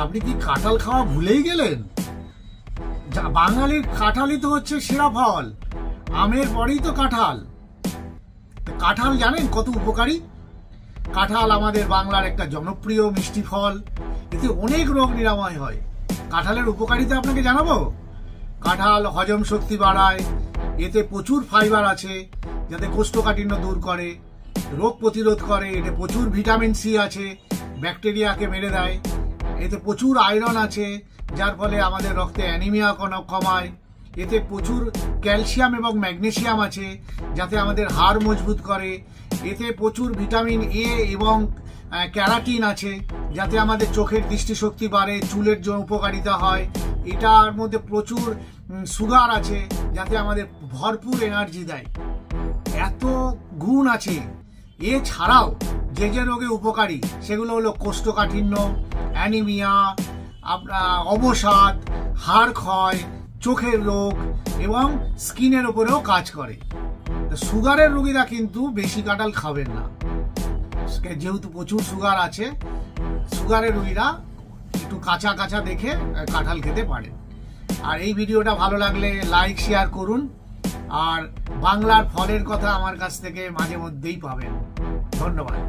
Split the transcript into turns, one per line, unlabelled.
আপনি কি কাঁঠাল খাওয়া ভুলেই গেলেন? বাঙালির কাঁঠালই তো হচ্ছে সেরা ফল। আমের পরেই তো কাঁঠাল। কাঁঠাল জানেন কত উপকারী? কাঁঠাল আমাদের বাংলার একটা জনপ্রিয় মিষ্টি ফল। এতে অনেক রোগ নিরাময় হয়। কাঁঠালের উপকারিতা আপনাকে জানাবো। কাঁঠাল হজম শক্তি বাড়ায়। এতে প্রচুর ফাইবার আছে, যাতে কোষ্ঠকাঠিন্য দূর করে, রোগ প্রতিরোধ করে। এতে প্রচুর ভিটামিন সি আছে, ব্যাকটেরিয়াকে মেরে দেয়। এতে প্রচুর আয়রন আছে, যার ফলে আমাদের রক্তে অ্যানিমিয়া কমায়। এতে প্রচুর ক্যালসিয়াম এবং ম্যাগনেসিয়াম আছে, যাতে আমাদের হাড় মজবুত করে। এতে প্রচুর ভিটামিন এ এবং ক্যারাটিন আছে, যাতে আমাদের চোখের দৃষ্টিশক্তি বাড়ে, চুলের জন্য উপকারিতা হয়। এটার মধ্যে প্রচুর সুগার আছে, যাতে আমাদের ভরপুর এনার্জি দেয়। এত গুণ আছে। এছাড়াও যে যে রোগে উপকারী সেগুলো হলো কোষ্ঠকাঠিন্য, অ্যানিমিয়া, অবসাদ, হাড় ক্ষয়, চোখের রোগ এবং স্কিনের উপরেও কাজ করে। সুগারের রোগীরা কিন্তু বেশি কাঁঠাল খাবেন না, যেহেতু প্রচুর সুগার আছে। সুগারের রোগীরা একটু কাঁচা কাঁচা দেখে কাঁঠাল খেতে পারেন। আর এই ভিডিওটা ভালো লাগলে লাইক শেয়ার করুন। আর বাংলার ফলের কথা আমার কাছ থেকে মাঝে মধ্যেই পাবেন। ধন্যবাদ।